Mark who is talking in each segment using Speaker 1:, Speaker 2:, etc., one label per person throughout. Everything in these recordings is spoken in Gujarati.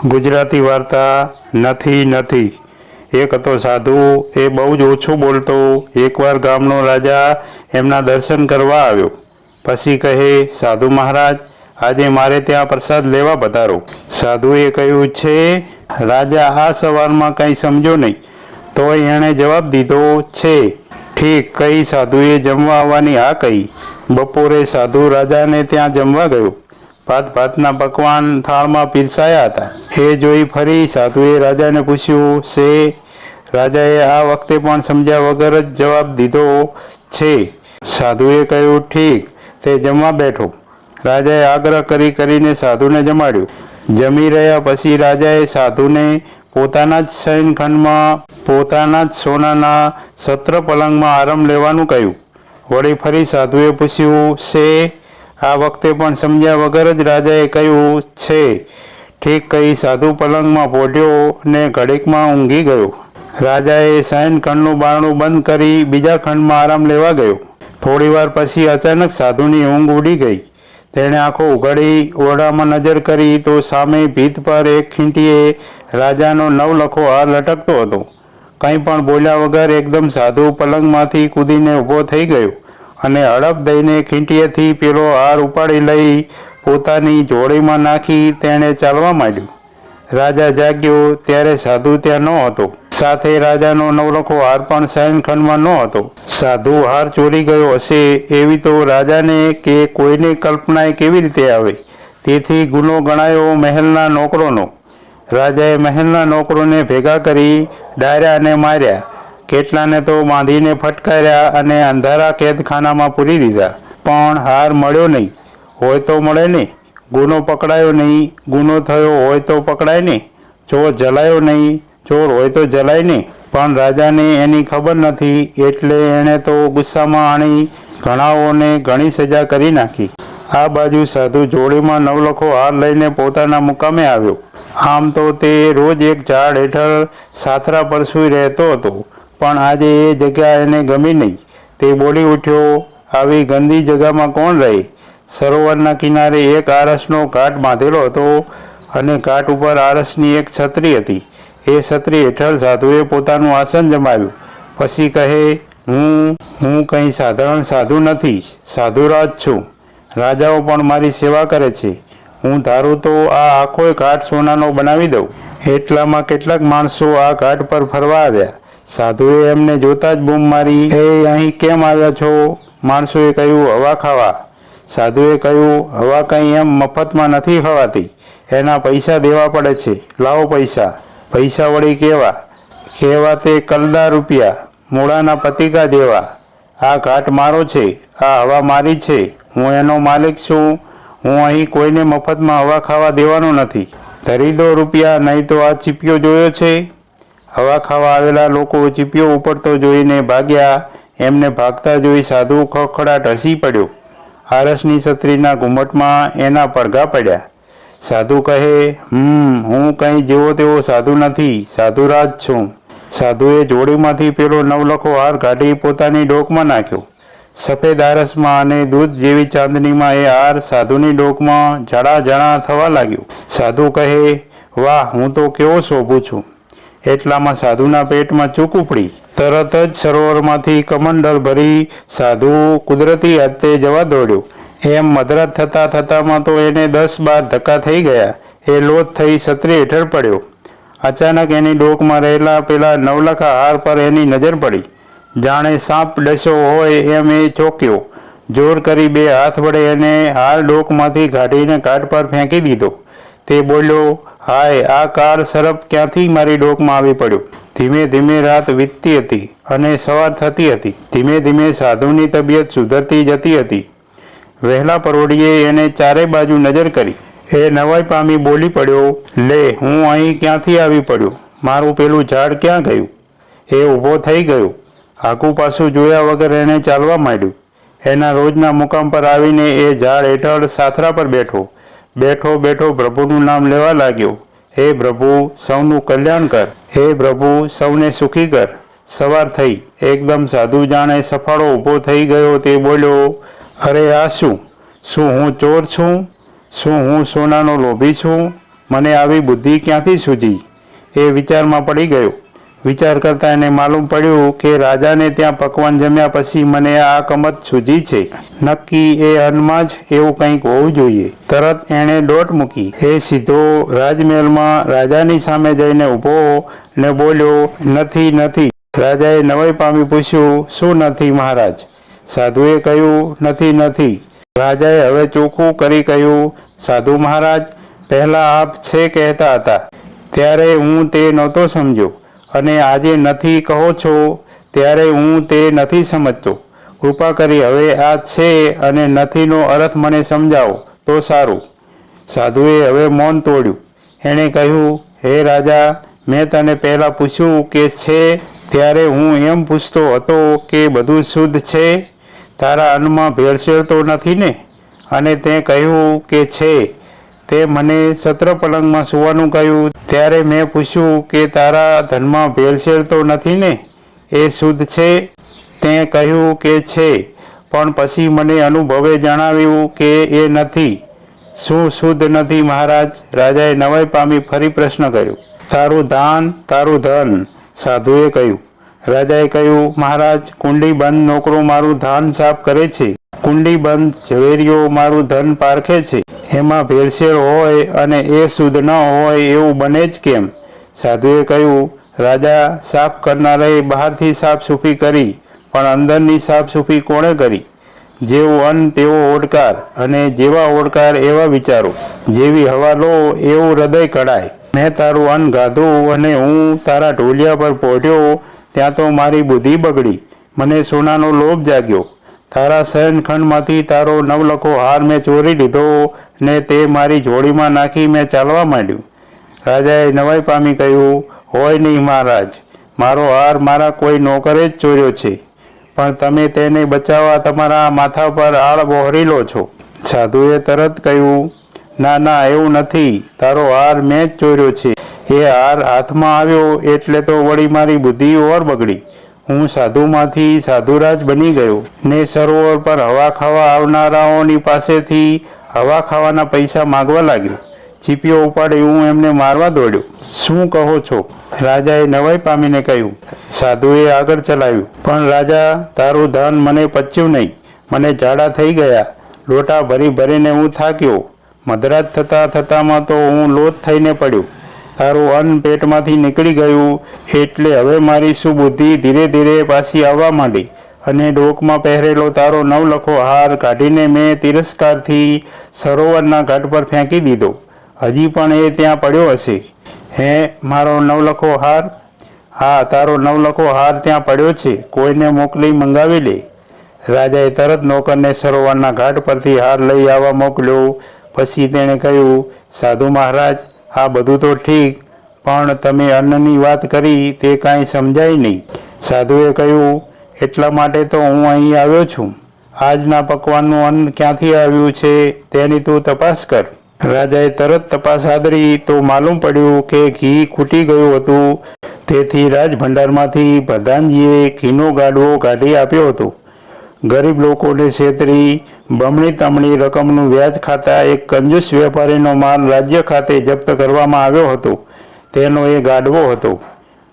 Speaker 1: ગુજરાતી વાર્તા નથી નથી। એક હતો સાધુ, એ બહુ જ ઓછું બોલતો। એકવાર ગામનો રાજા એમના દર્શન કરવા આવ્યો। પછી કહે, સાધુ મહારાજ, આજે મારે ત્યાં પ્રસાદ લેવા પધારો। સાધુએ કહ્યું, છે રાજા આ સવારમાં કંઈ સમજો નહીં, તોય એણે જવાબ દીધો, છે। ઠીક કહી સાધુએ જમવા આવવાની હા કહી। બપોરે સાધુ રાજાને ત્યાં જમવા ગયો। ભાતના પકવાન થાળમાં પીરસાયા હતા। એ જોઈ ફરી સાધુએ રાજાને પૂછ્યું, છે? રાજાએ આ વખતે પણ સમજ્યા વગર જ જવાબ દીધો, છે। સાધુએ કહ્યું, ઠીક, તે જમવા બેઠો। રાજાએ આગ્રહ કરીને સાધુને જમાડ્યો। જમી રહ્યા પછી રાજાએ સાધુને પોતાના જ શયનખંડમાં, પોતાના જ સોનાના સત્ર પલંગમાં આરામ લેવાનું કહ્યું। વળી ફરી સાધુએ પૂછ્યું, છે? આ વખતે પણ સમજ્યા વગર જ રાજાએ કહ્યું, છે। ઠીક કહી સાધુ પલંગમાં પોઢ્યો ને ઘડીકમાં ઊંઘી ગયો। રાજાએ શયનખંડનું બારણું બંધ કરી બીજા ખંડમાં આરામ લેવા ગયો। થોડીવાર પછી અચાનક સાધુની ઊંઘ ઉડી ગઈ। તેણે આંખો ઉઘાડી ઓરડામાં નજર કરી તો સામે ભીત પર એક ખીંટીએ રાજાનો નવલખો હાર લટકતો હતો। કંઈ પણ બોલ્યા વગર એકદમ સાધુ પલંગમાંથી કૂદીને ઊભો થઈ ગયો અને હડપ દઈને ખીંટીએથી પેલો હાર ઉપાડી લઈ પોતાની જોડીમાં નાખી તેણે ચાલવા માંડ્યું। રાજા જાગ્યો ત્યારે સાધુ ત્યાં ન હતો। સાથે રાજાનો નવલખો હાર પણ શયનખંડમાં ન હતો। સાધુ હાર ચોરી ગયો હશે એવી તો રાજાને કે કોઈને કલ્પનાએ કેવી રીતે આવે? તેથી ગુનો ગણાયો મહેલના નોકરોનો। રાજાએ મહેલના નોકરોને ભેગા કરી ડાર્યા અને માર્યા। કેટલાને તો બાંધીને ફટકાર્યા અને અંધારા કેદખાનામાં પૂરી દીધા। પણ હાર મળ્યો નહીં હોય તો મળે ને, ગુનો પકડાયો નહીં, ગુનો થયો હોય તો પકડાય ને, ચોર જલાયો નહીં, ચોર હોય તો જલાય ને। પણ રાજાને એની ખબર નથી એટલે એણે તો ગુસ્સામાં આણી ઘણાઓને ઘણી સજા કરી નાખી। આ બાજુ સાધુ જોડીમાં નવલખો હાર લઈને પોતાના મુકામે આવ્યો। આમ તો તે રોજ એક ઝાડ હેઠળ સાથરા પર સૂઈ રહેતો હતો, પણ આજે એ જગ્યા એને ગમી નહીં। તે બોલી ઉઠ્યો, આવી ગંદી જગ્યામાં કોણ રહે? સરોવરના કિનારે એક આરસનો ઘાટ બાંધેલો હતો અને ઘાટ ઉપર આરસની એક છત્રી હતી। એ છત્રી હેઠળ સાધુએ પોતાનું આસન જમાવ્યું। પછી કહે, હું કંઈ સાધારણ સાધુ નથી, સાધુરાજ છું। રાજાઓ પણ મારી સેવા કરે છે। હું ધારું તો આ આખોય ઘાટ સોનાનો બનાવી દઉં। એટલામાં કેટલાક માણસો આ ઘાટ પર ફરવા આવ્યા। સાધુએ એમને જોતા જ બૂમ મારી, એ અહીં કેમ આવ્યા છો? માણસોએ કહ્યું, હવા ખાવા। સાધુએ કહ્યું, હવા કંઈ એમ મફતમાં નથી ખવાતી, એના પૈસા દેવા પડે છે। લાવો પૈસા। પૈસા વળી કેવા તે કલદા રૂપિયા, મૂળાના પતિકા જેવા। આ ઘાટ મારો છે, આ હવા મારી છે, હું એનો માલિક છું। હું અહીં કોઈને મફતમાં હવા ખાવા દેવાનો નથી। ધરી દો રૂપિયા, નહીં તો આ ચીપિયો જોયો છે? હવા ખાવા આવેલા લોકો ચીપિયો ઉપડતો જોઈને ભાગ્યા। એમને ભાગતા જોઈ સાધુ ખડખડાટ હસી પડ્યો। આરસની છત્રીના ઘૂમટમાં એના પડઘા પડ્યા। સાધુ કહે, હું કંઈ જેવો તેવો સાધુ નથી, સાધુરાજ છું। સાધુએ જોડીમાંથી પેલો નવલખો હાર કાઢી પોતાની ડોકમાં નાખ્યો। સફેદ આરસમાં અને દૂધ જેવી ચાંદનીમાં એ હાર સાધુની ડોકમાં જણા થવા લાગ્યો। સાધુ કહે, વાહ, હું તો કેવો શોભું છું। એટલામાં સાધુના પેટમાં ચૂક ઉપડી। તરત જ સરોવરમાંથી કમંડલ ભરી સાધુ કુદરતી હાથે જવા દોડ્યો। એમ મધરાત થતામાં તો એને 10-12 ધક્કા થઈ ગયા। એ લોથ થઈ છત્રી હેઠળ પડ્યો। અચાનક એની ડોકમાં રહેલા પેલા નવલખા હાર પર એની નજર પડી। જાણે સાપ ડસ્યો હોય એમ એ ચોંક્યો। જોર કરી 2 હાથ વડે એને હાર ડોકમાંથી કાઢીને ઘાટ પર ફેંકી દીધો। તે બોલ્યો, હાય, આ કાળ સરપ ક્યાંથી મારી ડોકમાં આવી પડ્યો? ધીમે ધીમે રાત વીતતી હતી અને સવાર થતી હતી। ધીમે ધીમે સાધુની તબિયત સુધરતી જતી હતી। વહેલા પરોઢિયે એને ચારે બાજુ નજર કરી। એ નવાઈ પામી બોલી પડ્યો, લે, હું અહીં ક્યાંથી આવી પડ્યો? મારું પેલું ઝાડ ક્યાં ગયું? એ ઊભો થઈ ગયો। આગું પાછું જોયા વગર એને ચાલવા માંડ્યું। એના રોજના મુકામ પર આવીને એ ઝાડ હેઠળ સાથરા પર બેઠો પ્રભુનું નામ લેવા લાગ્યો। હે પ્રભુ, સૌનું કલ્યાણ કર। હે પ્રભુ, સૌને સુખી કર। સવાર થઈ। એકદમ સાધુ જાણે સફાળો ઊભો થઈ ગયો। તે બોલ્યો, અરે આ શું હું ચોર છું? શું હું સોનાનો લોભી છું? મને આવી બુદ્ધિ ક્યાંથી સૂજી? એ વિચારમાં પડી ગયો. વિચાર કરતાં એને માલુમ પડ્યું કે રાજાને ત્યાં પકવાન જમ્યા પછી મને આ કમત સૂજી છે. નક્કી એ અન્નમાં જ એવું કંઈક હોવું જોઈએ. તરત એણે દોટ મૂકી. એ સીધો રાજમહેલમાં રાજાની સામે જઈને ઊભો ને બોલ્યો, નથી નથી. રાજાએ નવાઈ પામી પૂછ્યું, શું નથી મહારાજ? સાધુએ કહ્યું, નથી નથી. રાજાએ હવે ચોખ્ખું કરી કહ્યું, સાધુ મહારાજ, પહેલાં આપ છે કહેતા હતા ત્યારે હું તે નહોતો સમજ્યો, અને આજે નથી કહો છો ત્યારે હું તે નથી સમજતો. કૃપા કરી હવે આ છે અને નથીનો અર્થ મને સમજાવો તો સારું. સાધુએ હવે મૌન તોડ્યું. એણે કહ્યું, હે રાજા, મેં તને પહેલાં પૂછ્યું કે છે ત્યારે હું એમ પૂછતો હતો કે બધું શુદ્ધ છે? તારા અન્નમાં ભેળસેળ તો નથી ને? અને તે કહ્યું કે છે. તે મને સત્ર પલંગમાં સૂવાનું કહ્યું ત્યારે મેં પૂછ્યું કે તારા ધનમાં ભેળસેળ તો નથી ને? એ શુદ્ધ છે? તે કહ્યું કે છે, પણ પછી મને અનુભવે જણાવ્યું કે એ નથી. શું શુદ્ધ નથી મહારાજ? રાજાએ નવાઈ પામી ફરી પ્રશ્ન કર્યો. તારું દાન, તારું ધન, સાધુએ કહ્યું. રાજાએ કહ્યું, મહારાજ, કુંડી બંધ નોકરો મારું ધાન સાફ કરે છે, કુંડી બંધ ઝવેરીઓ મારું ધન પારખે છે. એમાં ભેળસેળ હોય અને એ શુદ્ધ ન હોય એવું બને જ કેમ? સાધુએ કહ્યું, રાજા, સાફ કરનારાએ બહારથી સાફસૂફી કરી, પણ અંદરની સાફસૂફી કોણે કરી? જેવું અન્ન તેવો ઓડકાર, અને જેવા ઓડકાર એવા વિચારો. જેવી હવા લો એવું હૃદય કઢાય. મેં તારું અન્ન ગાધું અને હું તારા ઢોલિયા પર પહોંચ્યો ત્યાં તો મારી બુદ્ધિ બગડી. મને સોનાનો લોભ જાગ્યો. તારા શયનખંડમાંથી તારો નવલખો હાર મેં ચોરી લીધો ને તે મારી જોડીમાં નાખી મેં ચાલવા માંડ્યું. રાજાએ નવાઈ પામી કહ્યું, હોય નહીં મહારાજ, મારો હાર મારા કોઈ નોકરે જ ચોર્યો છે, પણ તમે તેને બચાવવા તમારા માથા પર આળ વહોરી લો છો. સાધુએ તરત કહ્યું, ના ના, એવું નથી, તારો હાર મેં જ ચોર્યો છે. એ હાર હાથમાં આવ્યો એટલે તો વળી મારી બુદ્ધિ ઓર બગડી. હું સાધુમાંથી સાધુરાજ બની ગયો ને સરોવર પર હવા ખાવા આવનારાઓની પાસેથી હવા ખાવાના પૈસા માગવા લાગ્યો. ચીપીઓ ઉપાડી હું એમને મારવા દોડ્યો. શું કહો છો? રાજાએ નવાઈ પામીને કહ્યું. સાધુએ આગળ ચલાવ્યું, પણ રાજા, તારું ધન મને પચ્યું નહીં. મને ઝાડા થઈ ગયા. લોટા ભરી ભરીને હું થાક્યો. મધરાત થતાં થતાંમાં તો હું લોથ થઈને પડ્યો. તારું અન્ન પેટમાંથી નીકળી ગયું એટલે હવે મારી સુબુદ્ધિ ધીરે ધીરે પાછી આવવા માંડી, અને ડોકમાં પહેરેલો તારો નવલખો હાર કાઢીને મેં તિરસ્કારથી સરોવરના ઘાટ પર ફેંકી દીધો. હજી પણ એ ત્યાં પડ્યો હશે. હે, મારો નવલખો હાર? હા, તારો નવલખો હાર ત્યાં પડ્યો છે. કોઈને મોકલી મંગાવી લે. રાજાએ તરત નોકરને સરોવરના ઘાટ પરથી હાર લઈ આવવા મોકલ્યો. પછી તેણે કહ્યું, સાધુ મહારાજ, આ બધું તો ઠીક, પણ તમે અન્નની વાત કરી તે કાંઈ સમજાય નહીં. સાધુએ કહ્યું, એટલા માટે તો હું અહીં આવ્યો છું. આજના પકવાનનું અન્ન ક્યાંથી આવ્યું છે તેની તું તપાસ કર. રાજાએ તરત તપાસ આદરી તો માલુમ પડ્યું કે ઘી ખૂટી ગયું હતું. તેથી રાજભંડારમાંથી પ્રધાનજીએ ઘીનો ગાડવો કાઢી આપ્યો હતો. ગરીબ લોકોને છેતરી બમણી તમણી રકમનું વ્યાજ ખાતા એક કંજૂસ વેપારીનો માલ રાજ્ય ખાતે જપ્ત કરવામાં આવ્યો હતો. તેનો એ ગાડવો હતો.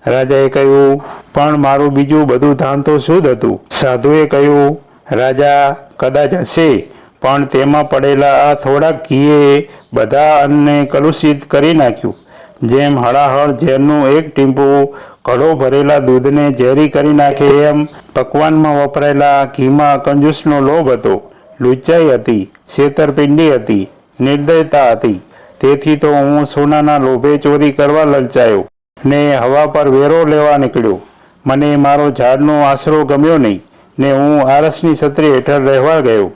Speaker 1: રાજાએ કહ્યું, પણ મારું બીજું બધું ધાન તો શુદ્ધ હતું. સાધુએ કહ્યું, રાજા, કદાચ હશે, પણ તેમાં પડેલા આ થોડાક ઘીએ બધા અન્નને કલુષિત કરી નાખ્યું. જેમ હળાહળ ઝેરનું એક ટીમ્પું ઘડો ભરેલા દૂધને ઝેરી કરી નાખે, એમ પકવાનમાં વપરાયેલા ઘીમાં કંજૂસનો લોભ હતો, લુચ્ચાઈ હતી, છેતરપિંડી હતી, નિર્દયતા હતી. તેથી તો હું સોનાના લોભે ચોરી કરવા લલચાયો ને હવા પર વેરો લેવા નીકળ્યો. મને મારો ઝાડનો આશરો ગમ્યો નહીં ને હું આરસની છત્રી હેઠળ રહેવા ગયો.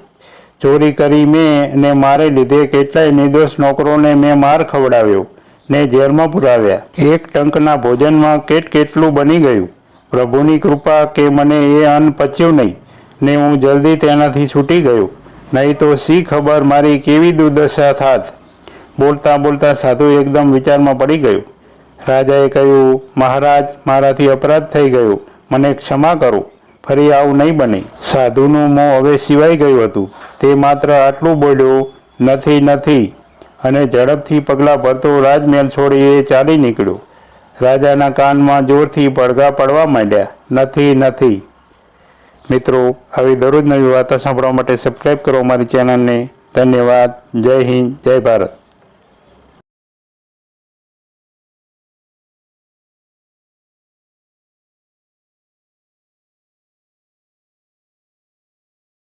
Speaker 1: ચોરી કરી મેં ને મારે લીધે કેટલાય નિર્દોષ નોકરોને મેં માર ખવડાવ્યો ને જેલમાં પુરાવ્યા. એક ટંકના ભોજનમાં કેટલું બની ગયું. પ્રભુની કૃપા કે મને એ અન્ન પચ્યું નહીં ને હું જલ્દી તેનાથી છૂટી ગયો. નહીં તો શી ખબર મારી કેવી દુર્દશા થાત. બોલતા બોલતા સાધુ એકદમ વિચારમાં પડી ગયો. રાજાએ કહ્યું, મહારાજ, મારાથી અપરાધ થઈ ગયો, મને ક્ષમા કરો, ફરી આવું નહીં બને. સાધુનું મોં હવે સિવાઈ ગયું હતું. તે માત્ર આટલું બોલ્યો, નથી નથી. અને ઝડપથી પગલાં ભરતો રાજમહેલ છોડી એ ચાલી નીકળ્યો. રાજાના કાનમાં જોરથી પડઘા પડવા માંડ્યા, નથી નથી. મિત્રો, આવી દરરોજ નવી વાર્તા સાંભળવા માટે સબસ્ક્રાઈબ કરો અમારી ચેનલને. ધન્યવાદ. જય હિન્દ, જય ભારત.